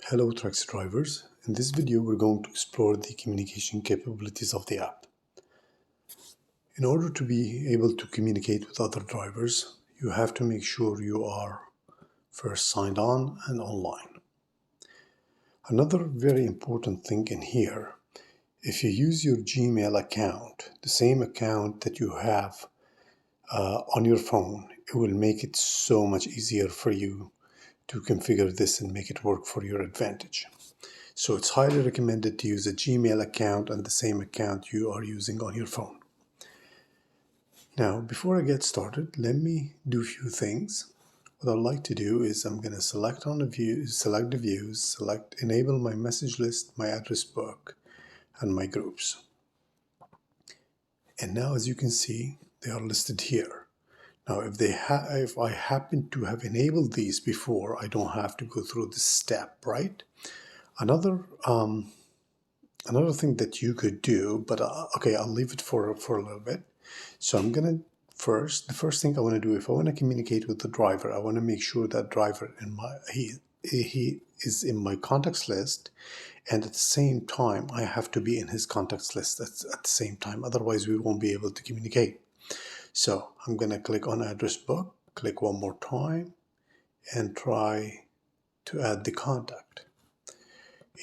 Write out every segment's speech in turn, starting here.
Hello taxi drivers. In this video we're going to explore the communication capabilities of the app. In order to be able to communicate with other drivers, you have to make sure you are first signed on and online. Another very important thing in here, if you use your Gmail account, the same account that you have on your phone, it will make it so much easier for you to configure this and make it work for your advantage. So it's highly recommended to use a Gmail account and the same account you are using on your phone. Now, before I get started, let me do a few things. What I'd like to do is I'm going to select on the views, select the views, select enable my message list, my address book, and my groups. And now, as you can see, they are listed here. Now, if I happen to have enabled these before, I don't have to go through this step, right? Another thing that you could do, but okay, I'll leave it for a little bit. So I'm gonna the first thing I want to do, if I want to communicate with the driver, I want to make sure that driver he is in my contacts list, and at the same time I have to be in his contacts list at the same time. Otherwise, we won't be able to communicate. So I'm gonna click on address book, click one more time, and try to add the contact.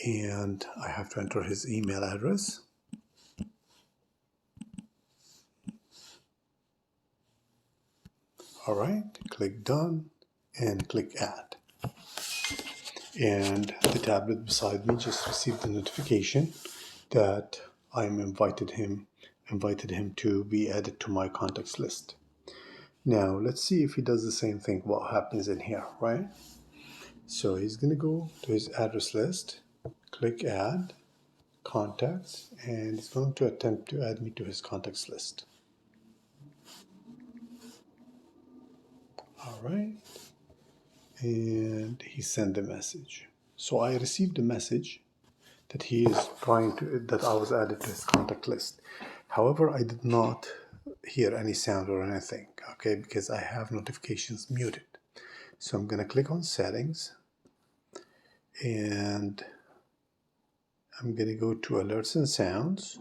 And I have to enter his email address. All right, click done and click add. And the tablet beside me just received a notification that I'm invited him to be added to my contacts list. Now let's see if he does the same thing, what happens in here, right? So he's gonna go to his address list, click add, contacts, and he's going to attempt to add me to his contacts list. All right, and he sent a message. So I received a message that he is that I was added to his contact list. However, I did not hear any sound or anything, okay, because I have notifications muted. So I'm going to click on settings, and I'm going to go to alerts and sounds,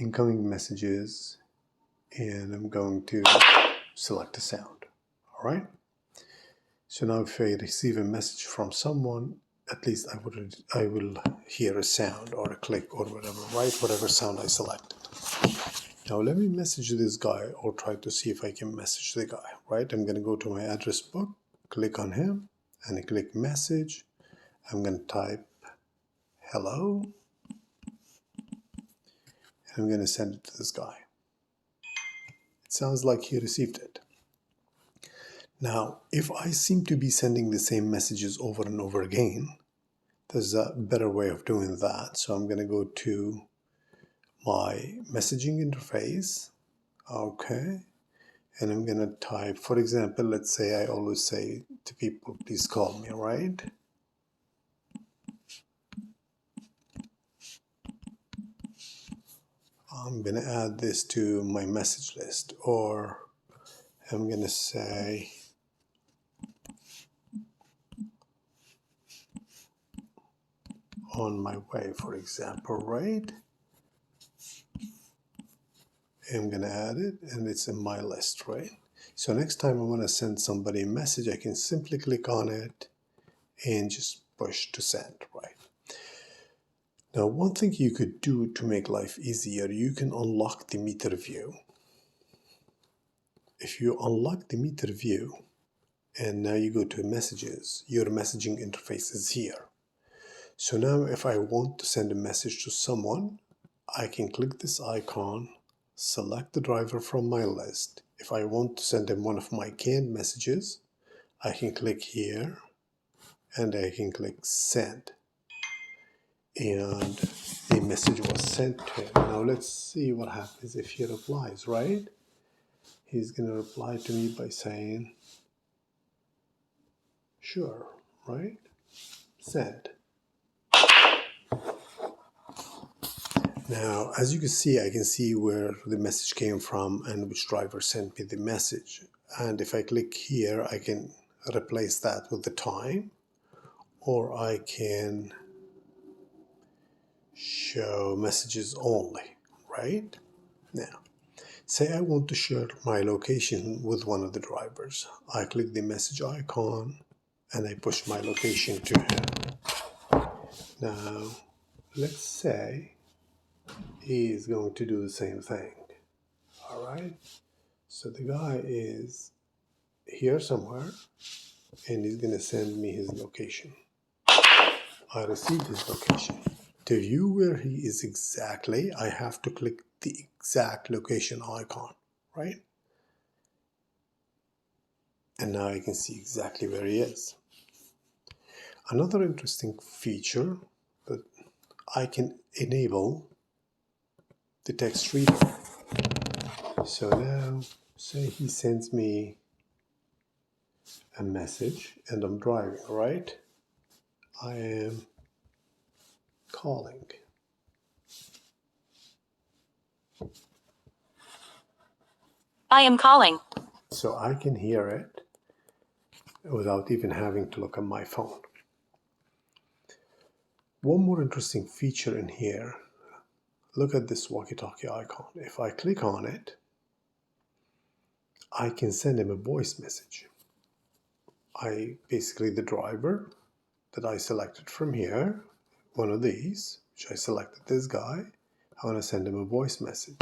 incoming messages, and I'm going to select a sound. All right. So now if I receive a message from someone, at least I will hear a sound or a click or whatever, right? Whatever sound I selected. Now let me message this guy or try to see if I can message the guy, right? I'm going to go to my address book, click on him, and I click message. I'm going to type hello, and I'm going to send it to this guy. It sounds like he received it. Now, if I seem to be sending the same messages over and over again, there's a better way of doing that. So I'm going to go to my messaging interface, okay, and I'm going to type, for example, let's say I always say to people, please call me, right? I'm going to add this to my message list, or I'm going to say, on my way, for example, right? I'm going to add it, and it's in my list, right? So next time I want to send somebody a message, I can simply click on it and just push to send, right? Now, one thing you could do to make life easier, you can unlock the meter view. If you unlock the meter view, and now you go to messages, your messaging interface is here. So now if I want to send a message to someone, I can click this icon, select the driver from my list. If I want to send him one of my canned messages, I can click here and I can click send. And a message was sent to him. Now let's see what happens if he replies, right? He's going to reply to me by saying, sure, right? Send. Now, as you can see, I can see where the message came from and which driver sent me the message. And if I click here, I can replace that with the time. or I can show messages only, right? Now, say I want to share my location with one of the drivers. I click the message icon and I push my location to him. Now, let's say he is going to do the same thing. All right. So the guy is here somewhere and he's going to send me his location. I received his location. To view where he is exactly, I have to click the exact location icon, right? And now I can see exactly where he is. Another interesting feature that I can enable the text reader. So now, say he sends me a message and I'm driving, right? I am calling. I am calling. So I can hear it without even having to look at my phone. One more interesting feature in here, look at this walkie-talkie icon. If I click on it, I can send him a voice message. Basically the driver that I selected from here, one of these, which I selected this guy, I want to send him a voice message.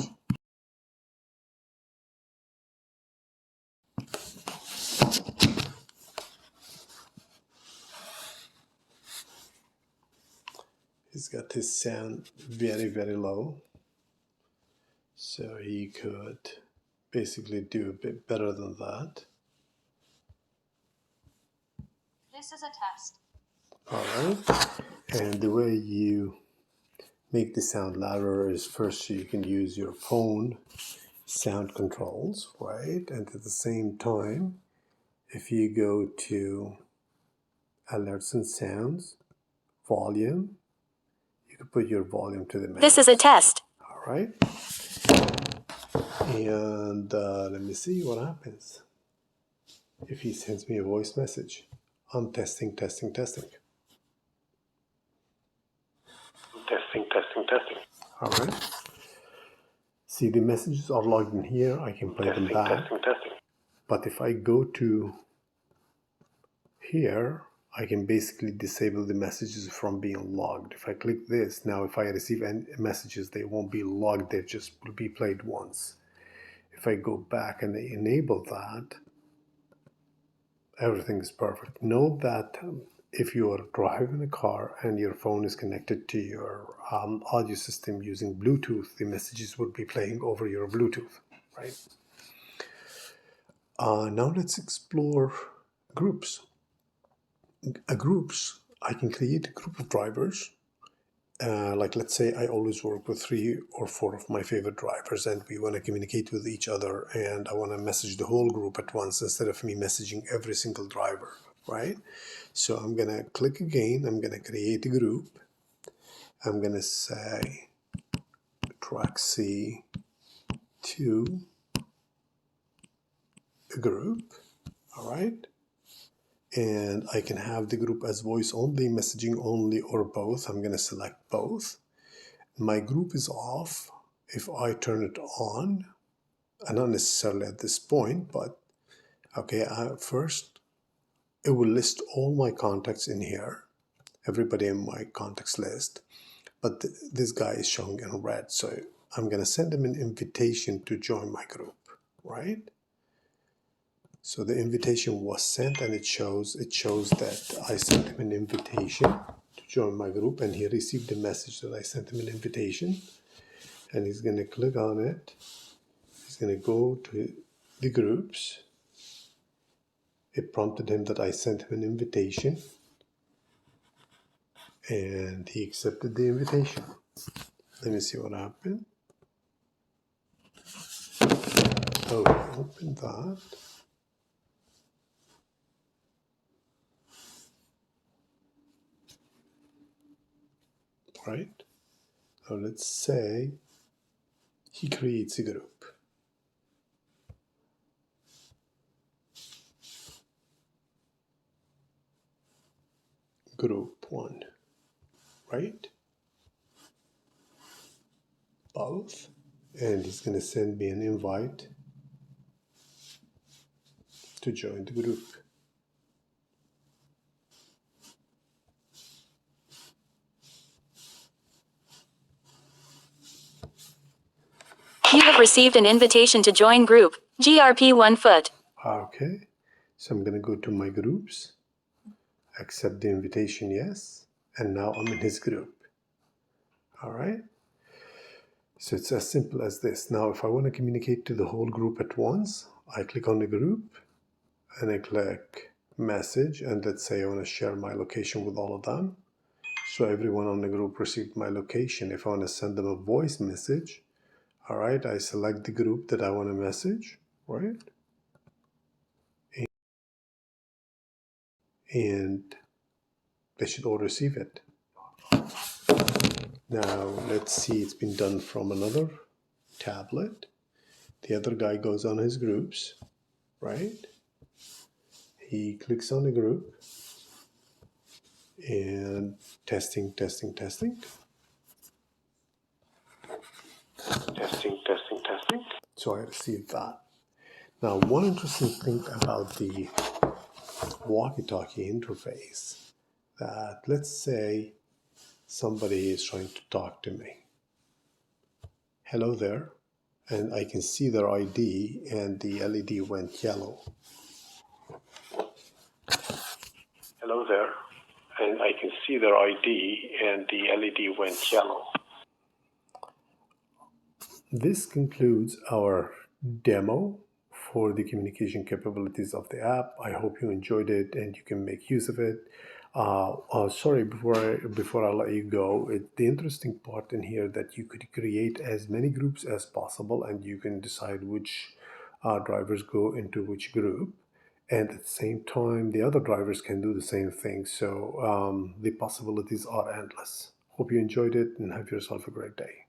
He's got his sound very, very low. So he could basically do a bit better than that. This is a test. Alright. And the way you make the sound louder is first you can use your phone sound controls, right? And at the same time, if you go to alerts and sounds, volume, you can put your volume to the max. This is a test. All right. And let me see what happens if he sends me a voice message. I'm testing. Testing. All right. See, the messages are logged in here. I can play them back. But if I go to here, I can basically disable the messages from being logged. If I click this, now if I receive any messages, they won't be logged. They just will be played once. If I go back and enable that, everything is perfect. Note that if you are driving a car and your phone is connected to your audio system using Bluetooth, the messages would be playing over your Bluetooth, right? Now let's explore groups. Groups, I can create a group of drivers. Like let's say I always work with 3 or 4 of my favorite drivers and we want to communicate with each other and I want to message the whole group at once instead of me messaging every single driver, right? So I'm going to click again, I'm going to create a group. I'm going to say track C to a group, all right? And I can have the group as voice only, messaging only, or both. I'm going to select both. My group is off. If I turn it on, and not necessarily at this point, but okay, first it will list all my contacts in here, everybody in my contacts list, but this guy is showing in red, so I'm going to send him an invitation to join my group, right? So the invitation was sent and it shows that I sent him an invitation to join my group and he received a message that I sent him an invitation and he's going to click on it. He's going to go to the groups. It prompted him that I sent him an invitation and he accepted the invitation. Let me see what happened. Oh, he opened that. Right. Now let's say he creates a group. group 1, right? Both. And he's going to send me an invite to join the group. You have received an invitation to join group, GRP 1 foot. Okay, so I'm going to go to my groups, accept the invitation, yes, and now I'm in his group. All right, so it's as simple as this. Now, if I want to communicate to the whole group at once, I click on the group and I click message, and let's say I want to share my location with all of them. So everyone on the group received my location. If I want to send them a voice message, all right, I select the group that I want to message, right? And they should all receive it. Now, let's see, it's been done from another tablet. The other guy goes on his groups, right? He clicks on the group and testing. Testing, testing. So I received that. Now, one interesting thing about the walkie-talkie interface, that let's say somebody is trying to talk to me. Hello there. And I can see their ID and the LED went yellow. Hello there. And I can see their ID and the LED went yellow. This concludes our demo for the communication capabilities of the app. I hope you enjoyed it and you can make use of it. Sorry, before I let you go, the interesting part in here that you could create as many groups as possible, and you can decide which drivers go into which group. And at the same time, the other drivers can do the same thing. So the possibilities are endless. Hope you enjoyed it and have yourself a great day.